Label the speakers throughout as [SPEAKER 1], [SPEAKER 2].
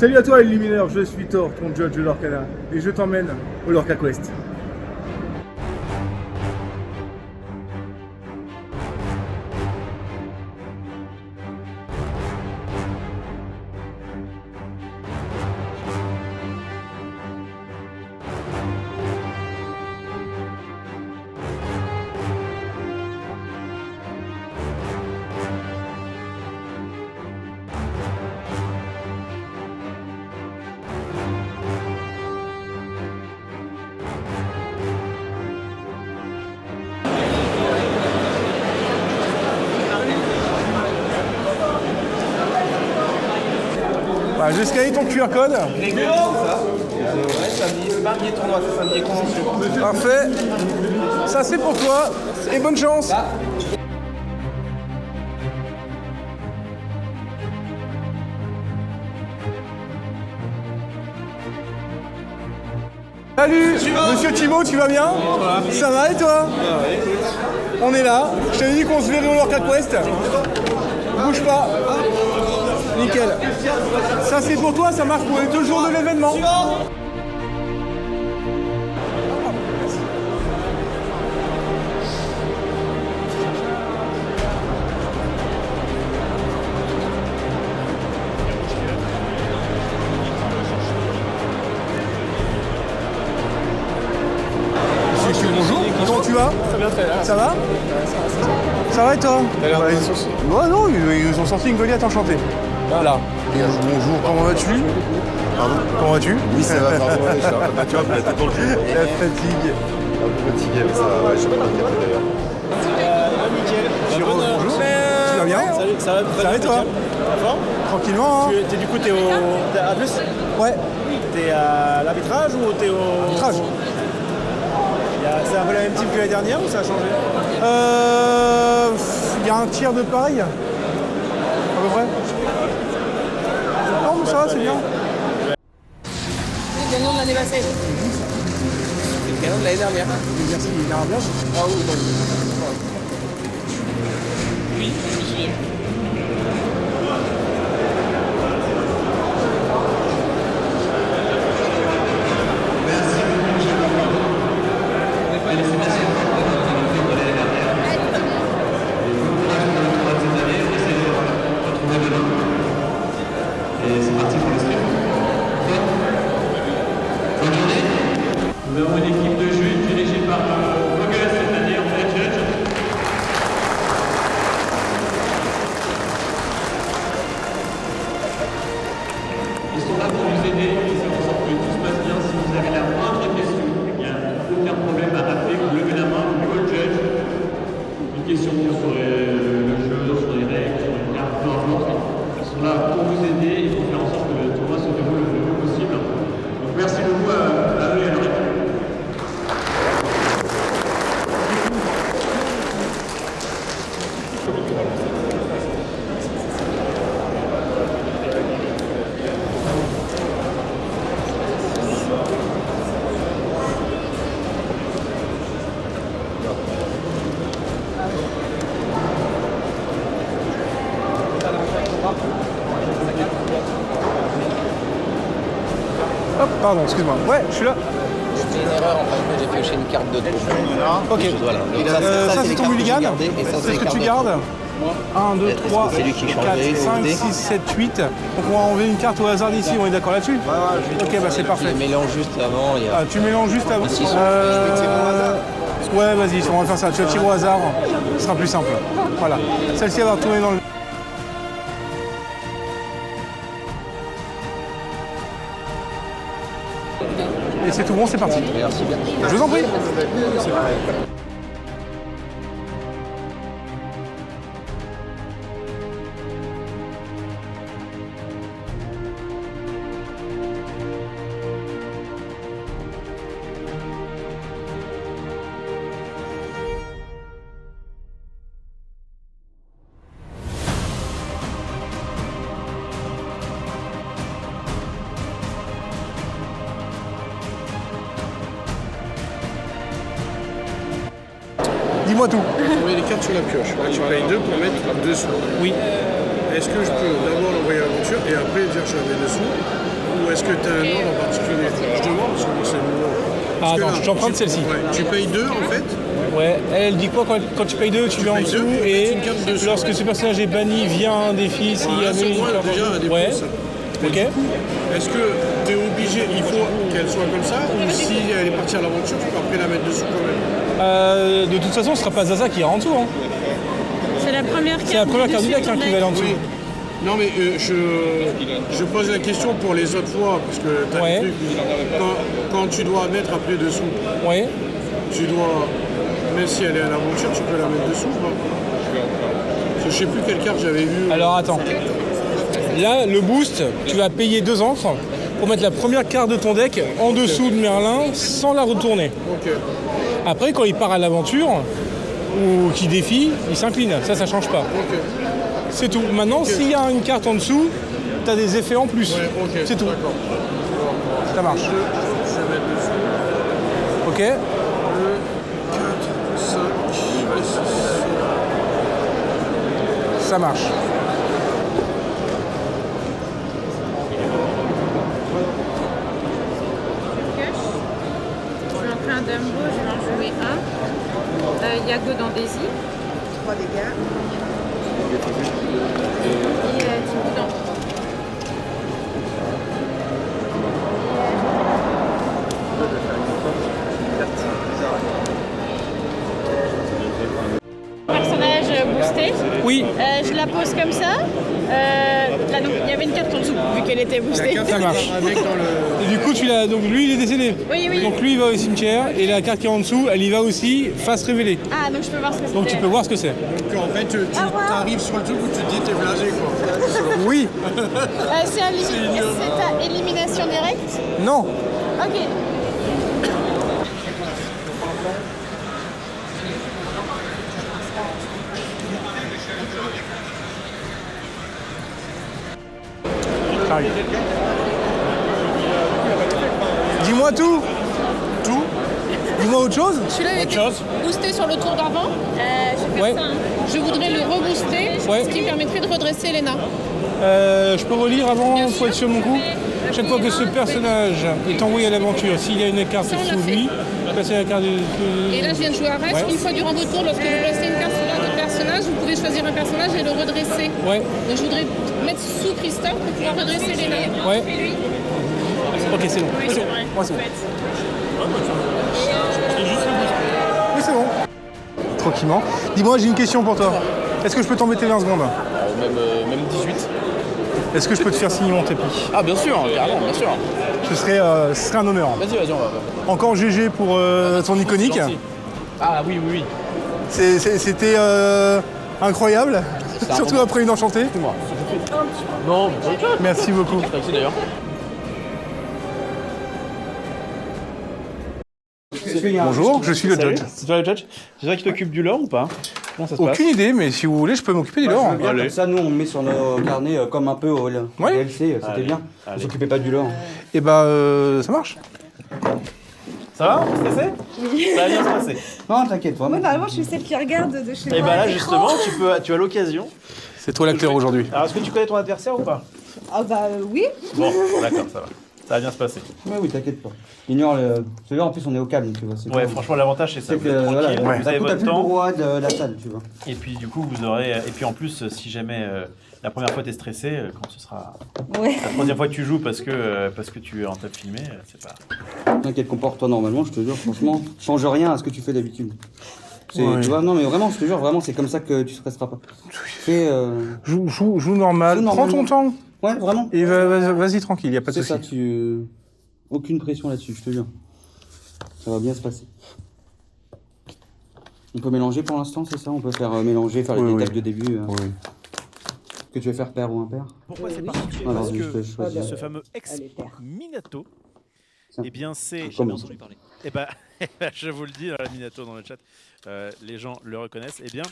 [SPEAKER 1] Salut à toi Illumineur, je suis Thor, ton judge de l'Orcana, et je t'emmène au Lorca Quest. Je vais scanner ton QR code.
[SPEAKER 2] C'est ça. Samedi, mardi et tournoi, c'est samedi et convention.
[SPEAKER 1] Parfait. Ça c'est pour toi. Et bonne chance. Salut, monsieur Thibaut, tu vas bien? Ça va et toi? On est là. Je t'avais dit qu'on se verrait au Lorca Quest. Bouge pas. Nickel. Ça c'est pour toi, ça marche pour les 2 jours de l'événement. Bonjour, comment tu vas?
[SPEAKER 2] Très bien, très bien.
[SPEAKER 1] Ça va? Ça va et toi? Ouais, non, ils ont sorti une Goliath enchantée. Voilà. Bonjour, comment vas-tu? Pardon, comment vas-tu?
[SPEAKER 3] Oui, ça va, pardon, tu vois, la tête dans le jeu.
[SPEAKER 1] La fatigue.
[SPEAKER 3] Un peu fatigué, mais ça va, ouais, je sais pas le café d'ailleurs.
[SPEAKER 2] Nickel.
[SPEAKER 1] Bonjour. Tu vas bien?
[SPEAKER 2] Salut, ça va?
[SPEAKER 1] Ça va et toi? Tranquillement, hein?
[SPEAKER 2] T'es du coup, t'es à plus?
[SPEAKER 1] Ouais.
[SPEAKER 2] T'es à l'arbitrage ou t'es au...
[SPEAKER 1] Arbitrage.
[SPEAKER 2] C'est un peu la même team que l'année dernière ou ça a changé?
[SPEAKER 1] Il y a un tiers de pareil. À peu près. Non, mais ça va, c'est bien.
[SPEAKER 4] Le gagnant de l'année passée.
[SPEAKER 2] C'est le gagnant de l'année dernière.
[SPEAKER 1] Merci, il a bien.
[SPEAKER 2] Ah oui, bon.
[SPEAKER 4] Oui, je me souviens.
[SPEAKER 5] Nous avons une équipe de juges dirigée par Vogel, c'est-à-dire head judge. Ils sont là pour nous aider, ils font en sorte que tout se passe bien. Si vous avez la moindre question, il n'y a aucun problème à appeler, vous levez la main, vous le judge. Une question sur le jeu, sur les règles, sur les cartes, peu importe. Ils sont là pour vous aider et pour faire en sorte que le tournoi se déroule le mieux possible. Donc merci beaucoup à eux et à leur équipe.
[SPEAKER 1] Hop, pardon, excuse-moi. Ouais, je suis là.
[SPEAKER 6] J'ai fait une erreur en fait, j'ai pioché une carte de tout.
[SPEAKER 1] Ok.
[SPEAKER 6] Voilà. Donc
[SPEAKER 1] Ça, c'est
[SPEAKER 6] les
[SPEAKER 1] ton
[SPEAKER 6] cartes que
[SPEAKER 1] mulligan.
[SPEAKER 6] j'ai gardées, et ça,
[SPEAKER 1] C'est ce
[SPEAKER 6] les
[SPEAKER 1] que
[SPEAKER 6] cartes
[SPEAKER 1] tu
[SPEAKER 6] de
[SPEAKER 1] gardes. 1, 2,
[SPEAKER 6] Est-ce que
[SPEAKER 1] 3,
[SPEAKER 6] c'est lui qui
[SPEAKER 1] 4,
[SPEAKER 6] changeait,
[SPEAKER 1] 5,
[SPEAKER 6] OD?
[SPEAKER 1] 6, 7, 8. Donc on va enlever une carte au hasard d'ici, on est d'accord là-dessus? Ok, bah c'est
[SPEAKER 6] Je
[SPEAKER 1] parfait.
[SPEAKER 6] les mélange juste avant.
[SPEAKER 1] Ah, tu mélanges juste avant.
[SPEAKER 6] Ici,
[SPEAKER 1] Ouais, vas-y, on va faire ça. Tu vas tirer au hasard, ce sera plus simple. Voilà. Celle-ci, elle va retourner dans le... Et c'est tout bon, c'est parti.
[SPEAKER 6] Merci bien.
[SPEAKER 1] Je vous en prie. Dis-moi tout.
[SPEAKER 7] Oui, les cartes sur la pioche. Là, tu payes 2 pour mettre dessous.
[SPEAKER 1] Oui.
[SPEAKER 7] est-ce que je peux d'abord l'envoyer à l'aventure et après dire je la mets dessous? Ou est-ce que tu as un ordre en particulier? Je demande parce que moi c'est nouveau.
[SPEAKER 1] Ah, attends, je t'emprunte celle-ci.
[SPEAKER 7] Ouais, tu payes 2 en fait.
[SPEAKER 1] Ouais, elle dit quoi quand tu payes 2, tu mets en
[SPEAKER 7] payes
[SPEAKER 1] dessous
[SPEAKER 7] deux,
[SPEAKER 1] et
[SPEAKER 7] une carte dessous.
[SPEAKER 1] lorsque ce personnage est banni via un défi, s'il y
[SPEAKER 7] Voilà,
[SPEAKER 1] avait
[SPEAKER 7] sur
[SPEAKER 1] une
[SPEAKER 7] moi,
[SPEAKER 1] carte
[SPEAKER 7] déjà,
[SPEAKER 1] en
[SPEAKER 7] un
[SPEAKER 1] dessous.
[SPEAKER 7] défaut,
[SPEAKER 1] Ouais,
[SPEAKER 7] ça.
[SPEAKER 1] ok.
[SPEAKER 7] Est-ce que tu es obligé, il faut qu'elle soit comme ça, ou si elle est partie à l'aventure, tu peux après la mettre dessous quand même?
[SPEAKER 1] De toute façon, ce sera pas Zaza qui ira en dessous. Hein.
[SPEAKER 4] C'est la première carte.
[SPEAKER 1] C'est la première carte du
[SPEAKER 4] dessus
[SPEAKER 1] deck hein,
[SPEAKER 4] ton
[SPEAKER 1] qui va aller en dessous.
[SPEAKER 7] Oui. Non mais je pose la question pour les autres fois, parce que tu as
[SPEAKER 1] Ouais.
[SPEAKER 7] des trucs où quand tu dois mettre après dessous,
[SPEAKER 1] Ouais.
[SPEAKER 7] tu dois, même si elle est à l'aventure, tu peux la mettre dessous ou pas? Parce que je sais plus quelle carte j'avais vu.
[SPEAKER 1] Alors attends. Là, le boost, tu vas payer 2 encres pour mettre la première carte de ton deck en dessous de Merlin sans la retourner.
[SPEAKER 7] Ok.
[SPEAKER 1] Après, quand il part à l'aventure ou qu'il défie, il s'incline. Ça change pas.
[SPEAKER 7] Ok.
[SPEAKER 1] C'est tout. Maintenant, s'il y a une carte en dessous, tu as des effets en plus.
[SPEAKER 7] Ouais, ok.
[SPEAKER 1] C'est tout.
[SPEAKER 7] D'accord.
[SPEAKER 1] Ça marche.
[SPEAKER 7] Je vais mettre dessous.
[SPEAKER 1] Ok.
[SPEAKER 7] 2, 4, 5, 6.
[SPEAKER 1] Ça marche.
[SPEAKER 8] Je vais en faire un Dumbo, je vais en jouer un. Yago dans Daisy. 3 dégâts. Et Timbu dans. Personnage boosté.
[SPEAKER 1] Oui,
[SPEAKER 8] Je la pose comme ça. Là, donc, il y avait une carte en dessous, vu qu'elle était boostée.
[SPEAKER 1] ça marche.
[SPEAKER 7] Avec dans le...
[SPEAKER 1] Et du coup, donc lui, il est décédé.
[SPEAKER 8] Oui, oui.
[SPEAKER 1] Donc lui, il va au cimetière et la carte qui est en dessous, elle y va aussi face révélée.
[SPEAKER 8] Ah, donc je peux voir ce que c'est.
[SPEAKER 1] Donc tu peux voir ce que c'est.
[SPEAKER 7] Donc en fait, tu arrives sur le truc où tu te dis t'es blasé quoi.
[SPEAKER 1] Oui.
[SPEAKER 8] C'est à élimination directe.
[SPEAKER 1] Non.
[SPEAKER 8] Ok.
[SPEAKER 1] J'arrive. Dis-moi tout. Tout. Dis-moi autre chose.
[SPEAKER 9] Celui-là il était boosté sur le tour d'avant.
[SPEAKER 8] Je vais
[SPEAKER 1] Ouais.
[SPEAKER 8] faire ça. Hein.
[SPEAKER 9] Je voudrais le rebooster,
[SPEAKER 1] Ouais.
[SPEAKER 9] ce qui me permettrait de redresser Elena.
[SPEAKER 1] Je peux relire avant pour être sûr de mon coup. Chaque fois que ce personnage est envoyé à l'aventure, s'il y a une carte
[SPEAKER 9] Ça, on l'a
[SPEAKER 1] sous
[SPEAKER 9] fait.
[SPEAKER 1] lui, passez la carte
[SPEAKER 9] Et là, je viens de jouer à Rex.
[SPEAKER 1] Ouais.
[SPEAKER 9] Une fois durant votre tour, lorsque vous placez une carte sur l'un des personnages, vous pouvez choisir un personnage et le redresser.
[SPEAKER 1] Ouais,
[SPEAKER 9] Donc, je voudrais mettre sous Christophe pour pouvoir redresser Elena.
[SPEAKER 1] ouais. Ok, c'est bon.
[SPEAKER 8] Oui,
[SPEAKER 1] C'est
[SPEAKER 8] c'est
[SPEAKER 1] bon.
[SPEAKER 8] vrai.
[SPEAKER 1] Ouais, c'est bon. Oui, c'est bon. Tranquillement. Dis-moi, j'ai une question pour toi. Est-ce que je peux t'embêter 20 secondes?
[SPEAKER 6] Même 18.
[SPEAKER 1] Est-ce que je peux te faire signer mon tapis?
[SPEAKER 6] Ah bien sûr, carrément, bien sûr.
[SPEAKER 1] Ce serait un honneur.
[SPEAKER 6] Vas-y, on va.
[SPEAKER 1] Encore GG pour ton iconique.
[SPEAKER 6] Gentil. Ah oui, oui, oui.
[SPEAKER 1] C'était incroyable,
[SPEAKER 6] un
[SPEAKER 1] surtout
[SPEAKER 6] bon-
[SPEAKER 1] après une enchantée.
[SPEAKER 6] Moi. Non,
[SPEAKER 1] Merci beaucoup.
[SPEAKER 6] taxi d'ailleurs.
[SPEAKER 1] Bonjour, je suis le judge.
[SPEAKER 10] C'est toi le judge? C'est toi qui t'occupes du lore ou pas? Comment ça se passe?
[SPEAKER 1] Aucune idée, mais si vous voulez, je peux m'occuper du lore.
[SPEAKER 11] Bien, comme ça, nous, on met sur nos carnets comme un peu au DLC, c'était
[SPEAKER 10] Allez,
[SPEAKER 11] bien. On
[SPEAKER 10] allez.
[SPEAKER 11] s'occupait pas du lore.
[SPEAKER 1] Et bah, ça marche.
[SPEAKER 10] Ça va? Stressé? Ça va bien se passer.
[SPEAKER 11] Non, t'inquiète, vraiment.
[SPEAKER 9] Moi, normalement, je suis celle qui regarde de chez
[SPEAKER 10] Et
[SPEAKER 9] moi.
[SPEAKER 10] bah là,
[SPEAKER 9] à l'écran.
[SPEAKER 10] justement, tu as l'occasion.
[SPEAKER 1] C'est toi l'acteur aujourd'hui.
[SPEAKER 10] Alors, est-ce que tu connais ton adversaire ou pas?
[SPEAKER 9] Ah bah oui.
[SPEAKER 10] Bon, d'accord, ça va. Ça va bien se passer.
[SPEAKER 11] Ouais, oui, t'inquiète pas. Ignore le. Celui-là, en plus, on est au calme, tu vois.
[SPEAKER 10] Ouais, franchement, l'avantage, c'est ça.
[SPEAKER 11] C'est
[SPEAKER 10] Vous
[SPEAKER 11] que,
[SPEAKER 10] êtes tranquille,
[SPEAKER 11] voilà,
[SPEAKER 10] vous
[SPEAKER 11] t'as
[SPEAKER 10] avez
[SPEAKER 11] tout à
[SPEAKER 10] votre
[SPEAKER 11] plus le
[SPEAKER 10] temps.
[SPEAKER 11] brouhaha de la salle, tu vois.
[SPEAKER 10] Et puis, du coup, vous aurez. Et puis, en plus, si jamais la première fois t'es stressé, quand ce sera
[SPEAKER 9] Ouais.
[SPEAKER 10] la troisième fois que tu joues parce que tu es en table filmé, c'est pas.
[SPEAKER 11] T'inquiète, comporte-toi normalement, je te jure, franchement, change rien à ce que tu fais d'habitude.
[SPEAKER 1] Ouais.
[SPEAKER 11] Tu vois, non, mais vraiment, je te jure, vraiment, c'est comme ça que tu stresseras pas. Fais.
[SPEAKER 1] Joue normal,
[SPEAKER 11] Joue
[SPEAKER 1] prends ton
[SPEAKER 11] normalement.
[SPEAKER 1] temps.
[SPEAKER 11] Ouais, vraiment.
[SPEAKER 1] Et vas-y tranquille, y a pas de
[SPEAKER 11] C'est ça,
[SPEAKER 1] souci.
[SPEAKER 11] aucune pression là-dessus, je te jure. Ça va bien se passer. On peut mélanger pour l'instant, c'est ça? On peut faire mélanger, faire les
[SPEAKER 1] Oui,
[SPEAKER 11] étapes
[SPEAKER 1] oui.
[SPEAKER 11] de début.
[SPEAKER 1] Oui.
[SPEAKER 11] Que tu veux faire pair ou impair?
[SPEAKER 10] Pourquoi c'est particulier?
[SPEAKER 11] Alors,
[SPEAKER 10] Parce
[SPEAKER 11] juste
[SPEAKER 10] que
[SPEAKER 11] choisir.
[SPEAKER 10] ce fameux ex-Minato, eh bien c'est...
[SPEAKER 11] Comment?
[SPEAKER 10] Eh ben, je vous le dis dans la Minato dans le chat, les gens le reconnaissent. Eh bien,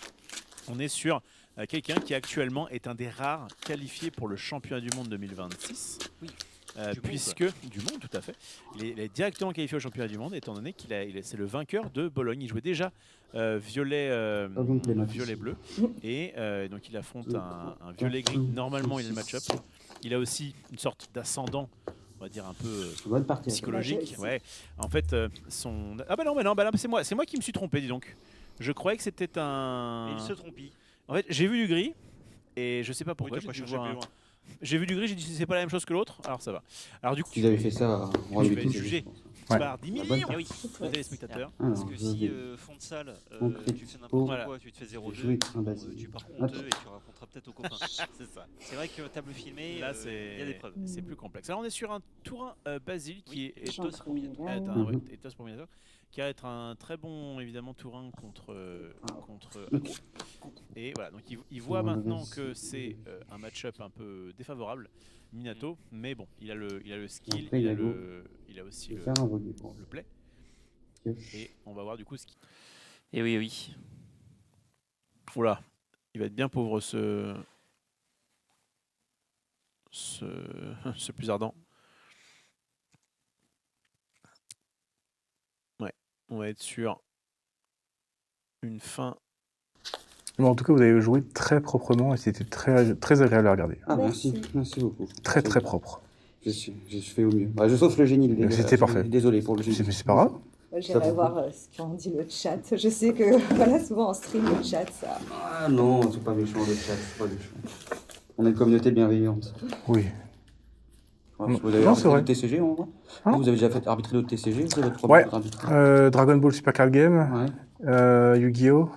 [SPEAKER 10] on est sur quelqu'un qui actuellement est un des rares qualifiés pour le championnat du monde 2026. puisque du monde, tout à fait. Il est directement qualifié au championnat du monde, étant donné c'est le vainqueur de Bologne. Il jouait déjà violet-bleu, et donc il affronte un violet-gris. Normalement, il a le match-up. Il a aussi une sorte d'ascendant, on va dire un peu psychologique. Ouais. En fait, ah bah non, c'est moi qui me suis trompé, dis donc. Je croyais que c'était un.
[SPEAKER 12] Et il se trompit.
[SPEAKER 10] En fait, j'ai vu du gris et je sais pas pourquoi. J'ai vu du gris, j'ai dit c'est pas la même chose que l'autre, alors ça va. Alors du coup,
[SPEAKER 11] Tu avais fait ça en
[SPEAKER 10] je vais être jugé par 10 millions de téléspectateurs.
[SPEAKER 12] Parce que si fond de salle, tu fais n'importe quoi, tu te fais 0-2, tu pars honteux et tu raconteras peut-être aux copains. C'est ça. C'est vrai que table filmée, là il y a des preuves.
[SPEAKER 10] C'est plus complexe. Alors on est sur un Tourin Basile qui est
[SPEAKER 12] Ethos pour Minato.
[SPEAKER 10] Ethos pour Minato, qui va être un très bon évidemment Tourin contre Agro. Et voilà, donc il voit maintenant que c'est un match-up un peu défavorable, Minato, mais bon, il a le skill, il a aussi le play. Et on va voir du coup ce qui.
[SPEAKER 12] Et oui.
[SPEAKER 10] Oula, il va être bien pauvre ce plus ardent. Ouais, on va être sur une fin.
[SPEAKER 1] Bon, en tout cas, vous avez joué très proprement et c'était très, très agréable à regarder.
[SPEAKER 11] Ah, merci beaucoup.
[SPEAKER 1] Très très propre.
[SPEAKER 11] Je fais au mieux. Bah, je sauve le génie.
[SPEAKER 1] C'était parfait.
[SPEAKER 11] Désolé pour le génie.
[SPEAKER 1] Mais c'est pas grave.
[SPEAKER 13] J'irai voir ce qu'en dit le chat. Je sais que voilà, souvent en stream, le chat, ça.
[SPEAKER 11] Ah non, c'est pas méchant le chat, c'est pas méchant. On est une communauté bienveillante.
[SPEAKER 1] Oui.
[SPEAKER 11] Vous avez arbitré d'autres TCG en vrai Vous avez déjà fait arbitrer d'autres TCG?
[SPEAKER 1] Ouais. Dragon Ball Super Card Game, Yu-Gi-Oh!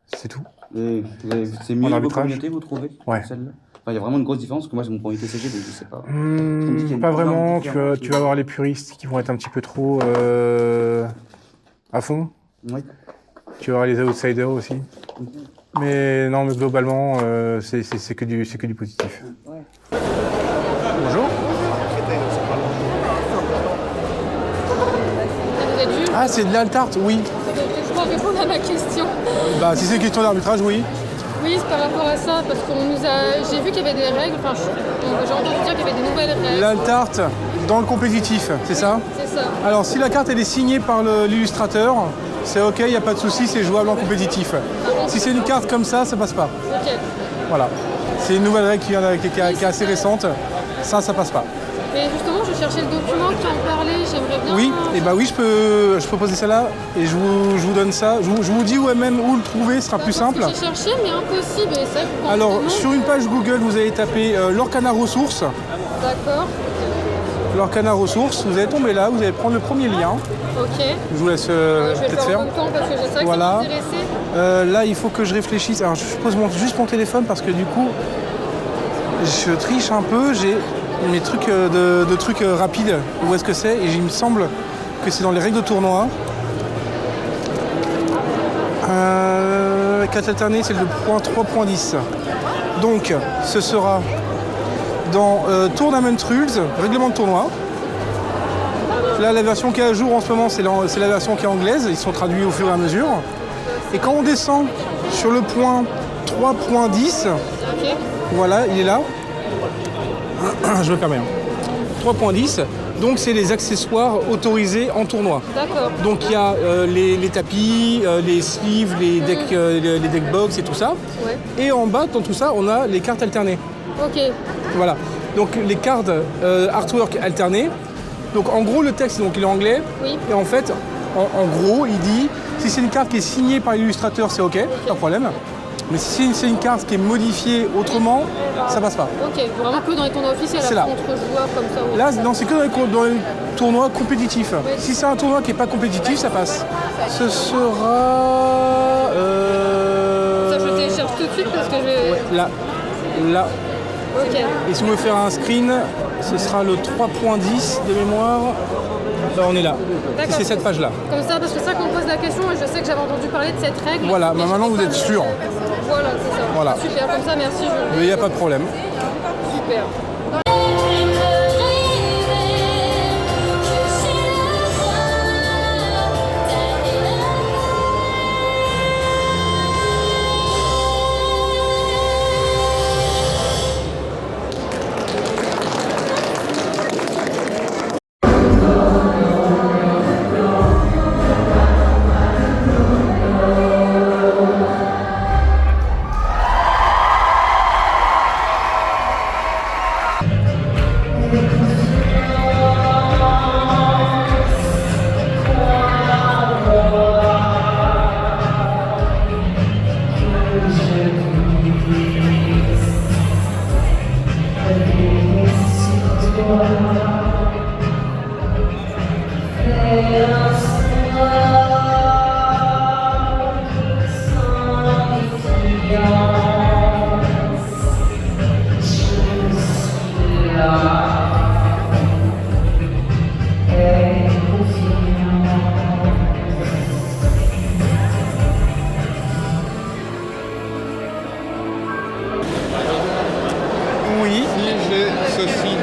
[SPEAKER 1] C'est tout.
[SPEAKER 11] C'est mieux vos communautés, vous trouvez?
[SPEAKER 1] Ouais.
[SPEAKER 11] Il y a vraiment une grosse différence, parce que moi c'est mon premier TCG, donc je sais pas.
[SPEAKER 1] Pas vraiment, tu vas avoir les puristes qui vont être un petit peu trop à fond.
[SPEAKER 11] Oui.
[SPEAKER 1] Tu vas avoir les outsiders aussi. Mais non, mais globalement, c'est que du positif.
[SPEAKER 13] Ouais.
[SPEAKER 1] Bonjour. Ah, c'est de l'altart, oui.
[SPEAKER 9] Je peux répondre à ma question.
[SPEAKER 1] Bah, si c'est une question d'arbitrage, oui.
[SPEAKER 9] Oui, c'est par rapport à ça, parce j'ai vu qu'il y avait des règles, j'ai entendu dire qu'il y avait des nouvelles règles.
[SPEAKER 1] L'altart dans le compétitif, c'est ça?
[SPEAKER 9] C'est ça.
[SPEAKER 1] Alors, si la carte elle est signée par l'illustrateur, c'est ok, il n'y a pas de souci, c'est jouable en compétitif. Si c'est une carte comme ça passe pas.
[SPEAKER 9] Ok.
[SPEAKER 1] Voilà. C'est une nouvelle règle qui est assez récente, ça passe pas.
[SPEAKER 9] Mais justement, je cherchais le document qui en parlait, j'aimerais bien...
[SPEAKER 1] Oui, et bah oui, je peux poser ça là, et je vous donne ça. Je vous dis même où le trouver, ce sera plus simple.
[SPEAKER 9] J'ai cherché, mais impossible. Et ça,
[SPEAKER 1] alors, sur une page Google, vous allez taper Lorcana Ressources.
[SPEAKER 9] D'accord.
[SPEAKER 1] Lorcana Ressources, vous allez tomber là, vous allez prendre le premier lien.
[SPEAKER 9] Ok.
[SPEAKER 1] Je vous laisse peut-être faire.
[SPEAKER 9] En même temps parce que je sais que
[SPEAKER 1] voilà.
[SPEAKER 9] ça m'intéressait.
[SPEAKER 1] Là, il faut que je réfléchisse. Alors, je pose juste mon téléphone parce que du coup, je triche un peu. J'ai mes trucs de trucs rapides. Où est-ce que c'est? Et il me semble que c'est dans les règles de tournoi. Carte alternée, c'est le point 3.10. Donc, ce sera dans Tournament Rules, règlement de tournoi. Là, la version qui est à jour en ce moment, c'est la version qui est anglaise. Ils sont traduits au fur et à mesure. Et quand on descend sur le point 3.10, voilà, il est là. Je me permets. 3.10, donc c'est les accessoires autorisés en tournoi.
[SPEAKER 9] D'accord.
[SPEAKER 1] Donc il y a les tapis, les sleeves, les deck box et tout ça.
[SPEAKER 9] Ouais.
[SPEAKER 1] Et en bas, dans tout ça, on a les cartes alternées.
[SPEAKER 9] Ok.
[SPEAKER 1] Voilà. Donc les cartes artwork alternées. Donc en gros, le texte, donc il est anglais.
[SPEAKER 9] Oui.
[SPEAKER 1] Et en fait, en gros, il dit si c'est une carte qui est signée par l'illustrateur, c'est ok, pas de problème. Mais si c'est une carte qui est modifiée autrement, ça passe pas.
[SPEAKER 9] Ok, vraiment que dans les tournois officiels,
[SPEAKER 1] c'est là.
[SPEAKER 9] Contre joueurs comme ça.
[SPEAKER 1] Là, non, c'est que dans les tournois compétitifs. Ouais. Si c'est un tournoi qui n'est pas compétitif, ça passe. Ce sera...
[SPEAKER 9] Ça, je télécharge tout de suite parce que je vais...
[SPEAKER 1] Ouais, là.
[SPEAKER 9] Ok.
[SPEAKER 1] Et si on veut faire un screen, ce sera le 3.10 de mémoire. Là, on est là. C'est cette page-là.
[SPEAKER 9] Comme ça, parce que c'est ça qu'on me pose la question et je sais que j'avais entendu parler de cette règle.
[SPEAKER 1] Voilà, mais maintenant vous êtes sûr.
[SPEAKER 9] Voilà, c'est ça.
[SPEAKER 1] Voilà.
[SPEAKER 9] Super, comme ça, merci.
[SPEAKER 1] Il n'y a pas de problème.
[SPEAKER 9] Super.
[SPEAKER 1] Oui.
[SPEAKER 3] Si j'ai ceci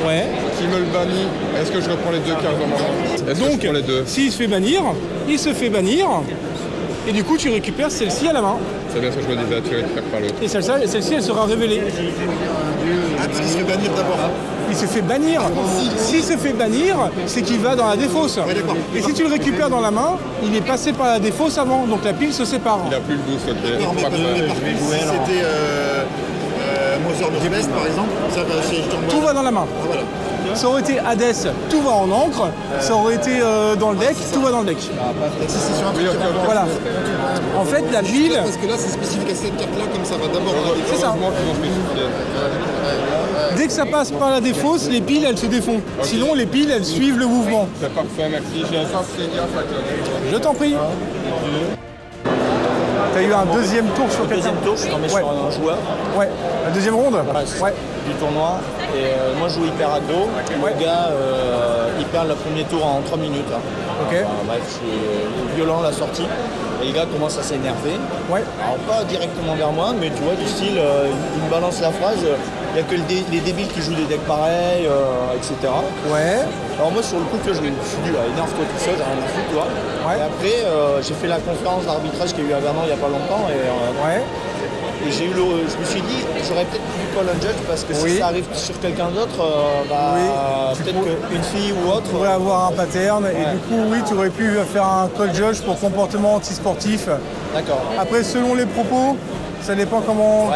[SPEAKER 1] Ouais.
[SPEAKER 3] qui me le bannit, est-ce que je reprends les deux cartes dans ma main? Est-ce que je prends les deux?
[SPEAKER 1] S'il se fait bannir, il se fait bannir. Et du coup, tu récupères celle-ci à la main.
[SPEAKER 3] C'est bien ce que je me disais, tu récupères par l'autre.
[SPEAKER 1] Et celle-ci, elle sera révélée.
[SPEAKER 3] Ah, parce qu'il se fait bannir d'abord.
[SPEAKER 1] Il se fait bannir. S'il se fait bannir, c'est qu'il va dans la défausse. Et si tu le récupères dans la main, il est passé par la défausse avant. Donc la pile se sépare.
[SPEAKER 3] Il a plus le boost, ok.
[SPEAKER 14] Non, mais par contre, si c'était Mother Northwest, par exemple, ça va chez
[SPEAKER 1] tout va dans la main.
[SPEAKER 14] Ah, voilà.
[SPEAKER 1] Ça aurait été Hades, tout va en encre. Ça aurait été dans le deck, tout va dans le deck. Voilà. En fait, la pile...
[SPEAKER 14] Parce que là, c'est spécifique à cette carte-là, comme ça va d'abord...
[SPEAKER 1] C'est ça. Dès que ça passe par la défausse, les piles, elles se défont. Sinon, les piles, elles suivent le mouvement.
[SPEAKER 3] C'est parfait, merci. J'ai un sens senior,
[SPEAKER 1] Je t'en prie. T'as eu un deuxième tour sur quelqu'un.
[SPEAKER 15] Deuxième tour, je suis tombé sur un joueur.
[SPEAKER 1] Ouais. La deuxième ronde.
[SPEAKER 15] Ouais. Du tournoi. Et moi, je joue hyper aggro. Le gars, il perd le premier tour en 3 minutes. Hein.
[SPEAKER 1] Ok.
[SPEAKER 15] Bref, je suis violent la sortie. Et le gars commence à s'énerver.
[SPEAKER 1] Ouais.
[SPEAKER 15] Alors, pas directement vers moi, mais tu vois, du style, il me balance la phrase. Il n'y a que les débiles qui jouent des decks pareils, etc.
[SPEAKER 1] Ouais.
[SPEAKER 15] Alors moi sur le coup que je me suis dit, énerve-toi tout seul, j'ai rien à foutre, tu vois.
[SPEAKER 1] Ouais.
[SPEAKER 15] Et après j'ai fait la conférence d'arbitrage qu'il y a eu à Vernon il n'y a pas longtemps et j'ai eu je me suis dit, j'aurais peut-être pu call un judge parce que si ça arrive sur quelqu'un d'autre, peut-être qu'une fille ou autre...
[SPEAKER 1] Tu pourrais avoir un pattern et du coup oui tu aurais pu faire un call judge pour comportement antisportif.
[SPEAKER 15] D'accord.
[SPEAKER 1] Après selon les propos, ça dépend comment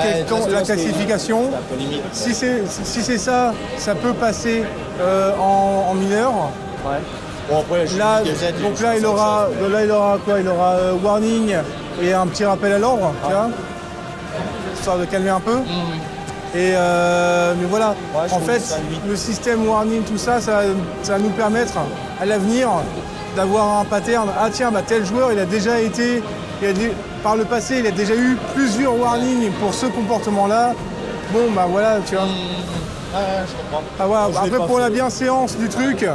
[SPEAKER 1] la classification.
[SPEAKER 15] Un peu limite.
[SPEAKER 1] Si c'est ça, ça peut passer en mineur.
[SPEAKER 15] Ouais. Bon après
[SPEAKER 1] là, donc là il aura quoi? Il aura warning et un petit rappel à l'ordre, tu vois, histoire de calmer un peu. Et mais voilà, en fait, le système warning, tout ça, ça va nous permettre à l'avenir d'avoir un pattern. Ah tiens, tel joueur, il a déjà été, par le passé, il a déjà eu plusieurs warnings pour ce comportement-là. Bon, voilà, tu vois.
[SPEAKER 15] Je comprends.
[SPEAKER 1] Ah, voilà. Après, pour la bienséance du truc,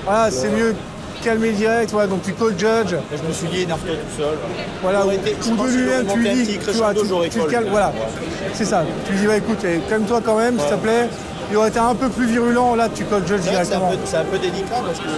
[SPEAKER 1] voilà, c'est mieux calmer direct, voilà, donc tu call judge.
[SPEAKER 15] Et je me suis dit, énerve-toi tout seul.
[SPEAKER 1] Voilà, ou de lui-même, tu lui dis, tu le calmes, voilà. C'est ça. Tu lui dis, écoute, calme-toi quand même, s'il te plaît. Il aurait été un peu plus virulent, là, tu call judge directement.
[SPEAKER 15] C'est un peu délicat parce que...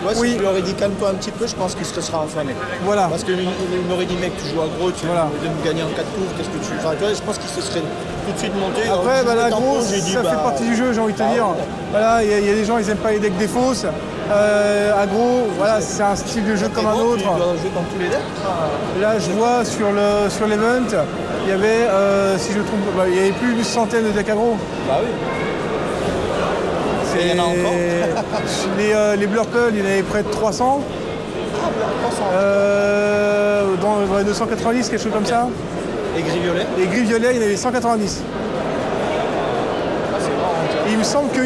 [SPEAKER 15] Ouais, si je lui aurais dit calme-toi un petit peu, je pense qu'il se serait enflammé.
[SPEAKER 1] Voilà.
[SPEAKER 15] Parce qu'il m'aurait dit mec, tu joues aggro, tu viens de me gagner en 4 tours, qu'est-ce que tu... Enfin, tu vois, je pense qu'il se serait tout de suite monté.
[SPEAKER 1] Après, l'aggro, ça fait partie du jeu, j'ai envie de te dire. Voilà, il y a des gens, ils aiment pas les decks défausses. Aggro, voilà, c'est un style de jeu comme un autre.
[SPEAKER 15] Tu dois jouer dans tous les decks.
[SPEAKER 1] Là, je vois sur l'event, il y avait, si je trompe, il y avait plus d'une centaine de decks aggro.
[SPEAKER 15] Bah oui. Il y en a encore.
[SPEAKER 1] Les Blurple, il y en avait près de 300. Dans 290, quelque chose comme ça.
[SPEAKER 15] Et Gris-Violet
[SPEAKER 1] Et Gris-Violet, il y en avait 190. Et il me semble que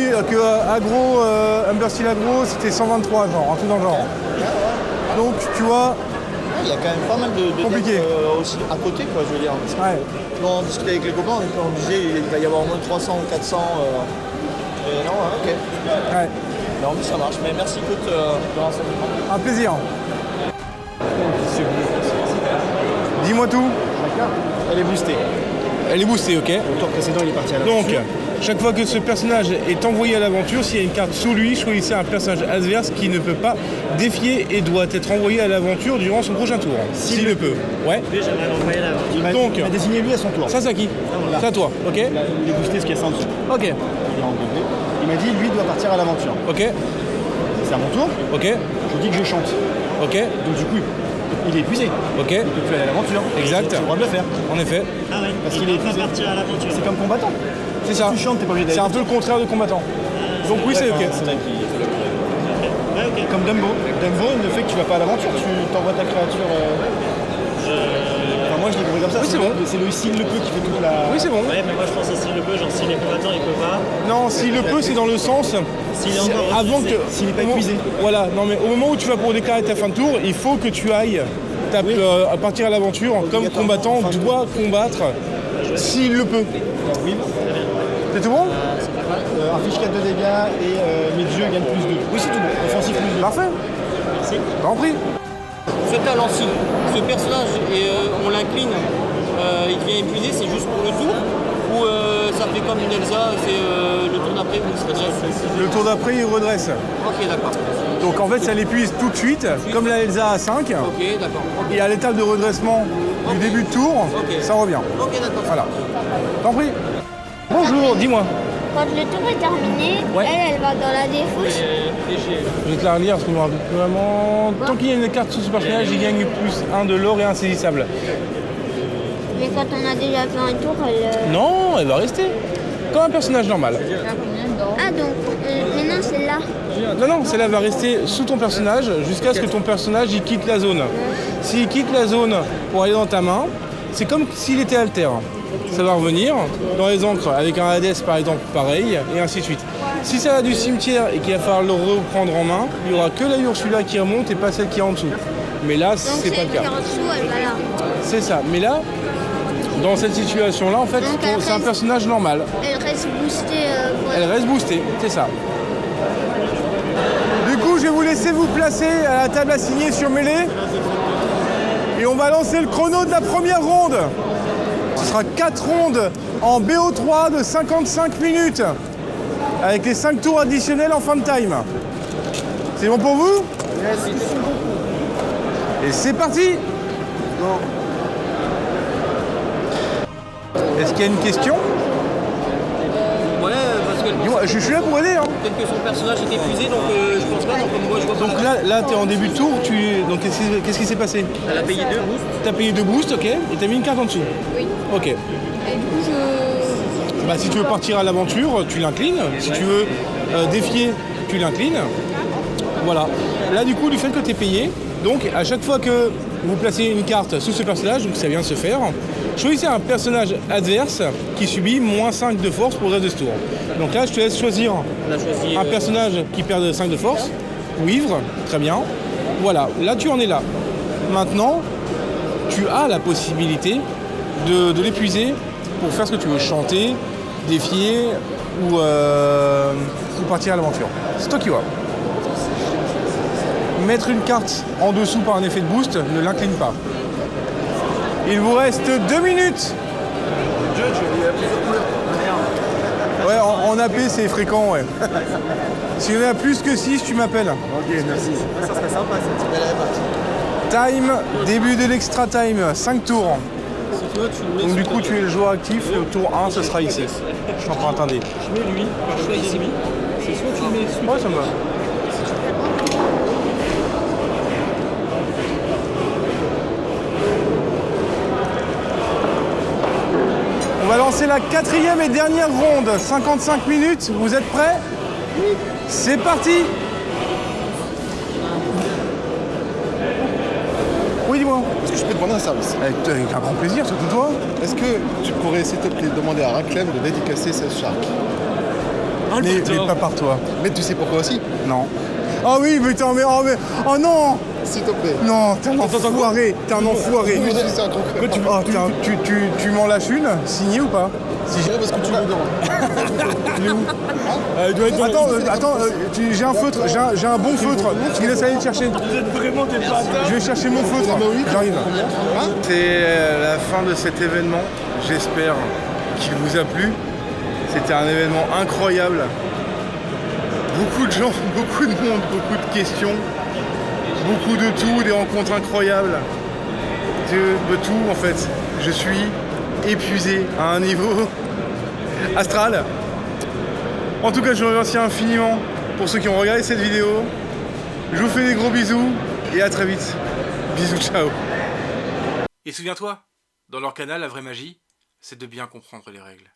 [SPEAKER 1] Aggro, Humbersteel Aggro, c'était 123, genre, un truc dans le genre. Donc, tu vois...
[SPEAKER 15] Il y a quand même pas mal de
[SPEAKER 1] compliqué.
[SPEAKER 15] decks aussi à côté, quoi, je veux dire.
[SPEAKER 1] Ouais.
[SPEAKER 15] On discutait avec les copains, on disait il va y avoir au moins 300 ou 400... Et non, ok.
[SPEAKER 1] Ouais.
[SPEAKER 15] Non, mais ça marche. Mais merci, écoute, de renseignement.
[SPEAKER 1] Un plaisir. Dis-moi tout.
[SPEAKER 15] Elle est boostée.
[SPEAKER 1] Elle est boostée, ok.
[SPEAKER 15] Au tour précédent, il est parti à l'aventure.
[SPEAKER 1] Donc, chaque fois que ce personnage est envoyé à l'aventure, s'il y a une carte sous lui, choisissez un personnage adverse qui ne peut pas défier et doit être envoyé à l'aventure durant son prochain tour. S'il le peut. Ouais.
[SPEAKER 15] Déjà, envoyé à l'aventure. Donc, il m'a désigné lui à son tour.
[SPEAKER 1] Ça, c'est à qui? C'est à toi, ok.
[SPEAKER 15] Il est boosté ce qu'il y a en dessous.
[SPEAKER 1] Ok.
[SPEAKER 15] Il est en 2D. Il m'a dit, lui, doit partir à l'aventure.
[SPEAKER 1] Ok.
[SPEAKER 15] C'est à mon tour.
[SPEAKER 1] Ok.
[SPEAKER 15] Je dis que je chante.
[SPEAKER 1] Ok.
[SPEAKER 15] Donc, du coup, il est épuisé.
[SPEAKER 1] Ok.
[SPEAKER 15] Il peut plus aller à l'aventure.
[SPEAKER 1] Exact.
[SPEAKER 15] Tu as le droit de le faire.
[SPEAKER 1] En effet.
[SPEAKER 12] Ah ouais.
[SPEAKER 15] Parce qu'il est épuisé.
[SPEAKER 12] Partir à l'aventure.
[SPEAKER 15] C'est comme combattant.
[SPEAKER 1] C'est ça.
[SPEAKER 15] Si tu chantes, t'es pas obligé d'aller.
[SPEAKER 1] C'est un peu le contraire de combattant. Donc oui, c'est ok.
[SPEAKER 15] Comme Dumbo. Dumbo, le fait que tu vas pas à l'aventure, tu t'envoies ta créature. moi je l'ai compris comme ça.
[SPEAKER 1] Oui, c'est bon.
[SPEAKER 15] C'est le s'il le peut qui fait toute la.
[SPEAKER 1] Oui, c'est bon.
[SPEAKER 16] Ouais, mais moi je pense que s'il le peut, genre s'il est combattant, il peut pas.
[SPEAKER 1] Non, s'il le peut, c'est dans le sens.
[SPEAKER 16] S'il est encore
[SPEAKER 1] avant que.
[SPEAKER 15] S'il n'est pas épuisé.
[SPEAKER 1] Voilà, non mais au moment où tu vas pour déclarer ta fin de tour, il faut que tu ailles à partir à l'aventure comme combattant doit combattre s'il le peut.
[SPEAKER 15] Oui.
[SPEAKER 1] C'est tout bon
[SPEAKER 15] Affiche 4 de dégâts et mes dieux gagnent plus 2. Oui, c'est tout bon. Offensif plus 2.
[SPEAKER 1] Parfait.
[SPEAKER 16] Merci.
[SPEAKER 1] T'en prie.
[SPEAKER 17] Ce talent-ci, ce personnage, on l'incline, il devient épuisé, c'est juste pour le tour ou ça fait comme une Elsa, c'est le tour d'après où il se redresse?
[SPEAKER 1] Le tour d'après, il redresse.
[SPEAKER 17] Ok, d'accord.
[SPEAKER 1] Donc en fait, ça l'épuise tout de suite, comme la Elsa à 5.
[SPEAKER 17] Ok, d'accord.
[SPEAKER 1] Et à l'étape de redressement du début de tour, ça revient.
[SPEAKER 17] Ok, d'accord.
[SPEAKER 1] Voilà. T'en prie. Bonjour, dis-moi.
[SPEAKER 18] Quand le tour est terminé, elle va dans la défausse.
[SPEAKER 1] Je vais te la relire parce que je me rappelle plus vraiment. Tant qu'il y a une carte sous ce personnage, il gagne plus 1 de l'or et insaisissable.
[SPEAKER 18] Mais quand on a déjà fait un tour, elle...
[SPEAKER 1] Non, elle va rester. Comme un personnage normal.
[SPEAKER 18] Ah donc, maintenant celle-là.
[SPEAKER 1] Non, celle-là va rester sous ton personnage jusqu'à ce que ton personnage il quitte la zone. S'il quitte la zone pour aller dans ta main, c'est comme s'il était alter. Ça va revenir dans les encres avec un Hades par exemple, pareil, et ainsi de suite. Si ça va du cimetière et qu'il va falloir le reprendre en main, il n'y aura que la Ursula qui remonte et pas celle qui est en dessous. Mais là, c'est pas le cas.
[SPEAKER 18] Donc celle qui est en dessous, elle va là.
[SPEAKER 1] C'est ça. Mais là, dans cette situation-là, en fait, c'est un personnage normal.
[SPEAKER 18] Elle reste boostée.
[SPEAKER 1] Elle reste boostée, c'est ça. Du coup, je vais vous laisser vous placer à la table assignée sur mêlée. Et on va lancer le chrono de la première ronde. Ce sera 4 rondes en BO3 de 55 minutes. Avec les 5 tours additionnels en fin de time. C'est bon pour vous? Et c'est parti. Est-ce qu'il y a une question?
[SPEAKER 17] Ouais, parce que...
[SPEAKER 1] Je suis là pour aider. Hein.
[SPEAKER 17] Peut-être que son personnage est épuisé, donc je pense pas. Donc moi, je vois
[SPEAKER 1] donc là tu es en début de tour. Donc qu'est-ce qui s'est passé?
[SPEAKER 17] Elle a payé 2 boosts.
[SPEAKER 1] T'as payé 2 boosts, ok. Et t'as mis une carte en dessous.
[SPEAKER 9] Oui.
[SPEAKER 1] Ok.
[SPEAKER 9] Et du coup,
[SPEAKER 1] Bah, si tu veux partir à l'aventure, tu l'inclines. Si tu veux défier, tu l'inclines. Voilà. Là, du coup, du fait que tu es payé, donc à chaque fois que vous placez une carte sous ce personnage, donc ça vient de se faire, choisissez un personnage adverse qui subit moins 5 de force pour le reste de ce tour. Donc là, je te laisse choisir un personnage qui perd 5 de force. Ouivre, très bien. Voilà, là tu en es là. Maintenant, tu as la possibilité de l'épuiser pour faire ce que tu veux, chanter, défier ou partir à l'aventure. C'est toi qui vois. Mettre une carte en dessous par un effet de boost ne l'incline pas. Il vous reste 2 minutes. Ouais, en AP c'est fréquent, ouais. S'il y en a plus que 6, tu m'appelles.
[SPEAKER 15] Ok, merci. Ça serait sympa cette belle répartie.
[SPEAKER 1] Time, début de l'extra time, 5 tours. Donc du coup tu es le joueur actif, le tour 1 ce sera ici. Je suis en train d'attendre.
[SPEAKER 16] Je mets lui, je choisis lui. C'est soit tu mets celui.
[SPEAKER 1] Ouais, ça me va. On va lancer la 4e et dernière ronde, 55 minutes. Vous êtes prêts? Oui. C'est parti. Oui, dis-moi.
[SPEAKER 3] Est-ce que je peux te demander un service?
[SPEAKER 1] Avec un grand plaisir, surtout toi.
[SPEAKER 3] Est-ce que tu pourrais, s'il te plaît, demander à Raclem de dédicacer ce shark?
[SPEAKER 1] Mais pas par toi.
[SPEAKER 3] Mais tu sais pourquoi aussi?
[SPEAKER 1] Non. Ah oui, mais t'en mets... Oh non.
[SPEAKER 3] S'il te plaît.
[SPEAKER 1] Non, t'es un enfoiré. T'es un enfoiré.
[SPEAKER 3] Oui, c'est un truc.
[SPEAKER 1] Tu m'en lâches une, signée ou pas?
[SPEAKER 3] Si j'ai parce que tu veux dedans.
[SPEAKER 1] Il est où? Attends, j'ai un feutre, j'ai un bon feutre. Tu me laisses aller le chercher.
[SPEAKER 16] Vous êtes vraiment des bâtards.
[SPEAKER 1] Je vais chercher mon feutre. J'arrive. C'est la fin de cet événement. J'espère qu'il vous a plu. C'était un événement incroyable. Beaucoup de gens, beaucoup de monde, beaucoup de questions. Beaucoup de tout, des rencontres incroyables. De tout en fait. Je suis épuisé à un niveau astral. En tout cas, je vous remercie infiniment pour ceux qui ont regardé cette vidéo. Je vous fais des gros bisous et à très vite. Bisous, ciao. Et souviens-toi, dans leur canal, la vraie magie, c'est de bien comprendre les règles.